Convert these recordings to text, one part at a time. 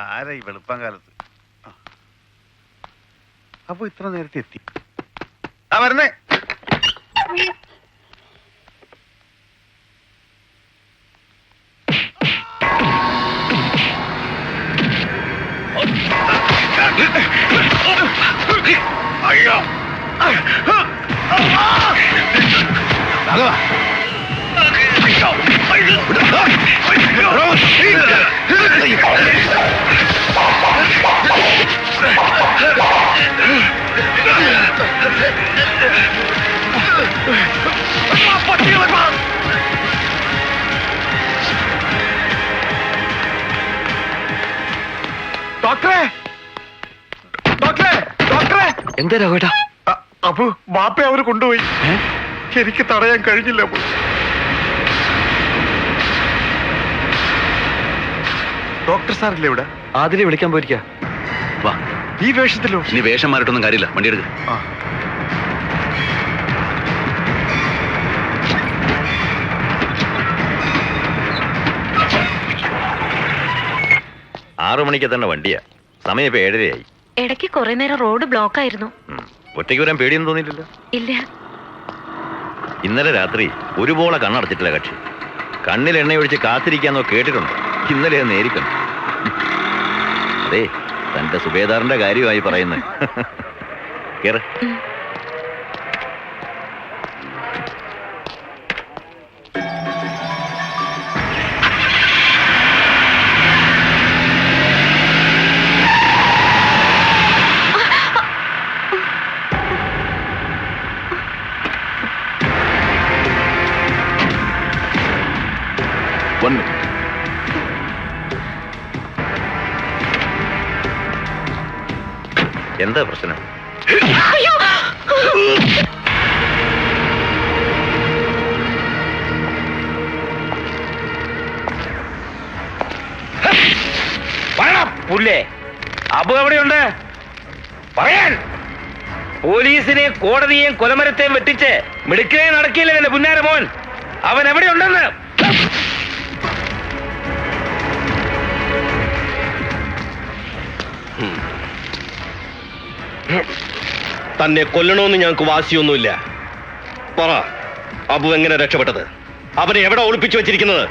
ആരാ ഈ വെളുപ്പം കാലത്ത്? അപ്പൊ ഇത്ര നേരത്തെ എത്തി. ആ വരുന്നേ. അയ്യോ ഡോക്ടറെ, ഡോക്ടറെ, ഡോക്ടറെ. എന്താ രാഘവേട്ടാ? അപ്പൊ ബാപ്പയെ അവര് കൊണ്ടുപോയി. എനിക്ക് തടയാൻ കഴിഞ്ഞില്ല. ഡോക്ടർ സാറില്ലേ ഇവിടെ? ആതിരെ വിളിക്കാൻ പോയിരിക്കാ. വാ, ഈ വേഷത്തിലോ? ഇനി വേഷം മാറിയിട്ടൊന്നും കാര്യമില്ല, വണ്ടി എടുക്ക. 6 മണിക്ക് തന്നെ വണ്ടിയാ. സമയം ഇപ്പൊ 7:30 ആയി. ഇടയ്ക്ക് കുറെ നേരം റോഡ് ബ്ലോക്ക് ആയിരുന്നു. ഒറ്റയ്ക്ക് വരാൻ പേടിയൊന്നും തോന്നിയില്ലല്ലോ? ഇല്ല. ഇന്നലെ രാത്രി ഒരുപോലെ കണ്ണടച്ചിട്ടില്ല കക്ഷി. കണ്ണിൽ എണ്ണയൊഴിച്ച് കാത്തിരിക്കാന്നോ കേട്ടിട്ടുണ്ട്. ഇന്നലെ നേരിക്കണം. അതെ, തന്റെ സുബേദാറിന്റെ കാര്യമായി പറയുന്നത്. കേറ്. വന്നു. എന്താ പ്രശ്നം? പുല്ലേ, അബു എവിടെയുണ്ട്? പറയാൻ. പോലീസിനെയും കോടതിയെയും കൊലമരത്തെയും വെട്ടിച്ച് മിടുക്കുകയും നടക്കില്ല എന്റെ പുന്നാര മോൻ. അവൻ എവിടെയുണ്ടെന്ന്. തന്നെ കൊല്ലണമെന്ന് ഞങ്ങൾക്ക് വാശിയൊന്നുമില്ല. പറ, അബു എങ്ങനെ രക്ഷപ്പെട്ടത്? അവനെ എവിടെ ഒളിപ്പിച്ചു വെച്ചിരിക്കുന്നത്?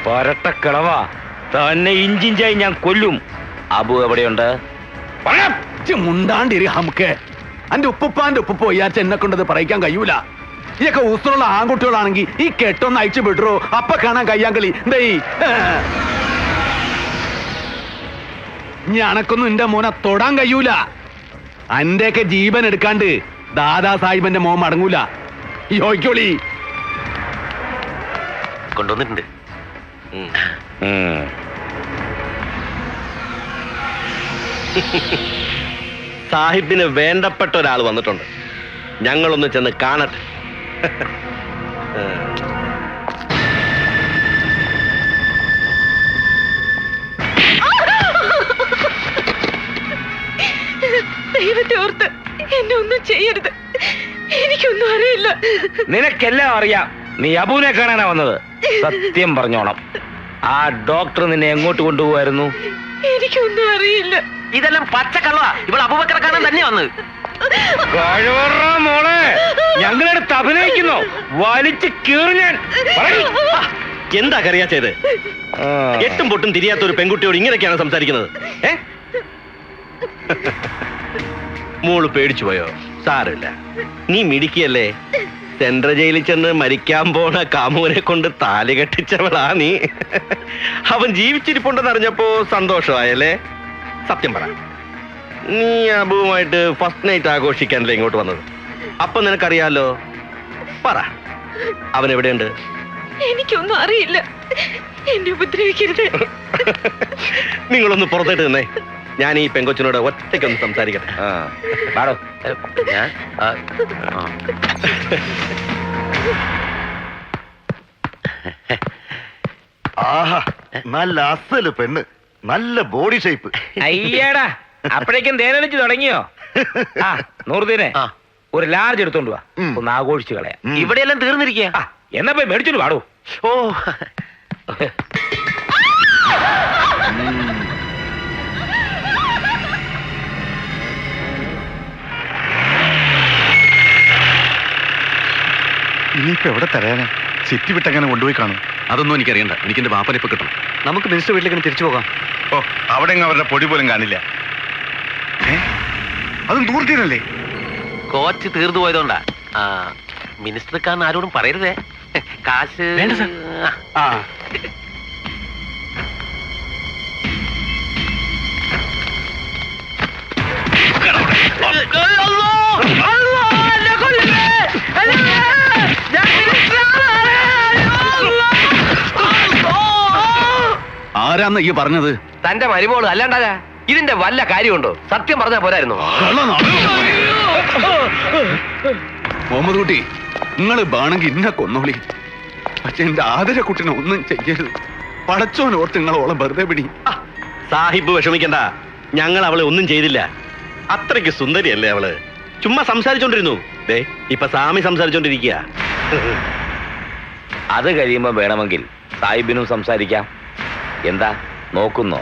പരട്ടക്കിളവാ, തന്നെ ഇഞ്ചിഞ്ചായി ഞാൻ കൊല്ലും. അബു എവിടെയുണ്ട്? മുണ്ടാണ്ടിരി ഹംക്ക്. അന്റെ ഉപ്പുപ്പാന്റെ ഉപ്പ പോയാച്ച എന്നെ കൊണ്ടത് പറയിക്കാൻ കഴിയൂല. ഇതൊക്കെ ഊസറുള്ള ആൺകുട്ടികളാണെങ്കിൽ ഈ കെട്ടൊന്ന് അയച്ചു വിടറോ, അപ്പ കാണാൻ കയ്യാങ്കളി. എന്തേ ഞനക്കൊന്നും എന്റെ മോനെ തൊടാൻ കഴിയൂല. അന്റെയൊക്കെ ജീവൻ എടുക്കാണ്ട് ദാദാ സാഹിബന്റെ മോൻ മടങ്ങൂല. യോയ്ക്കോളി. കൊണ്ടുവന്നിട്ടുണ്ട്. സാഹിബിന് വേണ്ടപ്പെട്ട ഒരാൾ വന്നിട്ടുണ്ട്. ഞങ്ങളൊന്ന് ചെന്ന് കാണട്ടെ. ദൈവത്തെ ഓർത്ത് എന്നെ ഒന്നും ചെയ്യരുത്. എനിക്കൊന്നും അറിയില്ല. നിനക്കെല്ലാം അറിയാം. നീ അബുവിനെ കാണാനാ വന്നത്. സത്യം പറഞ്ഞോണം, ആ ഡോക്ടർ നിന്നെ എങ്ങോട്ട് കൊണ്ടുപോവായിരുന്നു? എനിക്കൊന്നും അറിയില്ല. ഇതെല്ലാം പച്ചക്കള്ള. ഇവിടെ അബൂബക്കറെ കാണാൻ തന്നെ വന്നത്. മോളെ, ഞങ്ങളടുത്ത് അഭിനയിക്കുന്നു. വലിച്ചു കീറി ഞാൻ. എന്താ കറിയാ ചെയ്ത്? എട്ടും പൊട്ടും തിരിയാത്ത ഒരു പെൺകുട്ടിയോട് ഇങ്ങനെയൊക്കെയാണ് സംസാരിക്കുന്നത്? മോള് പേടിച്ചു പോയോ? സാരമില്ല, നീ മിടിക്കല്ലേ. സെൻട്രൽ ജയിലിൽ ചെന്ന് മരിക്കാൻ പോണ കാമുവിനെ കൊണ്ട് താലി കെട്ടിച്ചവളാ നീ. അവൻ ജീവിച്ചിരിപ്പുണ്ടെന്ന് അറിഞ്ഞപ്പോ സന്തോഷമായല്ലേ? സത്യം പറ, നീ അബുവുമായിട്ട് ഫസ്റ്റ് നൈറ്റ് ആഘോഷിക്കാനല്ലേ ഇങ്ങോട്ട് വന്നത്? അപ്പൊ നിനക്കറിയാലോ. പറ, അവൻ എവിടെയുണ്ട്? എനിക്കൊന്നും അറിയില്ല. എന്നെ ഉപദ്രവിക്കരുത്. നിങ്ങളൊന്ന് പുറത്തേട്ട് നിന്നേ. ഞാൻ ഈ പെങ്കൊച്ചിനോട് ഒറ്റയ്ക്കൊന്ന് സംസാരിക്കട്ടെ. ആഹാ, നല്ല അസല് പെണ്ണ്, നല്ല ബോഡി ഷേപ്പ്. അയ്യടാ, അപ്പോഴേക്കും തേനടിച്ച് തുടങ്ങിയോ? ആ നൂറുദീനെ, ഒരു ലാർജ് എടുത്തോണ്ട് വാ, ഒന്ന് ആഘോഷിച്ച് കളയാം. ഇവിടെയെല്ലാം തീർന്നിരിക്കുക. ആ, എന്നാ പോയി മേടിച്ചോണ്ട് വാടൂ. ഓ ഇനിയിപ്പോ എവിടെ തരാനാ? സിറ്റി വിട്ടങ്ങനെ കൊണ്ടുപോയി കാണും. അതൊന്നും എനിക്കറിയണ്ട. എനിക്ക് എന്റെ ബാപ്പനെ ഇപ്പൊ കിട്ടണം. നമുക്ക് മിനിസ്റ്റർ വീട്ടിലേക്ക് തിരിച്ചു പോകാം. ഓ, അവിടെ അവരുടെ പൊടി പോലും കാണില്ല. അതും ദൂരത്തീനല്ലേ? കോച്ച് തീർന്നു പോയതുകൊണ്ടാ. മിനിസ്റ്റർക്കാരൻ ആരോടും പറയരുതേ. കാശ് വേണ്ട സർ. ആ ആരാന്ന ഈ പറഞ്ഞത്? തന്റെ മരുമോള് അല്ലാണ്ടാ. ഇതിന്റെ വല്ല കാര്യമുണ്ടോ? സത്യം പറഞ്ഞാ പോരായിരുന്നു. മുഹമ്മദ് കുട്ടി, നിങ്ങൾ വേണമെങ്കിൽ ഇന്നെ കൊന്നോളി, പക്ഷെ എന്റെ ആദര കുട്ടിനെ ഒന്നും ചെയ്യരുത്. പടച്ചോനോർത്ത് നിങ്ങളോളം വെറുതെ പിടി. സാഹിബ് വിഷമിക്കണ്ട, ഞങ്ങൾ അവളെ ഒന്നും ചെയ്തില്ല. അത്രയ്ക്ക് സുന്ദരിയല്ലേ അവള്. ചുമ്മാ സംസാരിച്ചോണ്ടിരുന്നു. ദേ ഇപ്പൊ സാമി സംസാരിച്ചോണ്ടിരിക്കുക. അത് കഴിയുമ്പോ വേണമെങ്കിൽ സാഹിബിനും സംസാരിക്കാം. എന്താ നോക്കുന്നോ?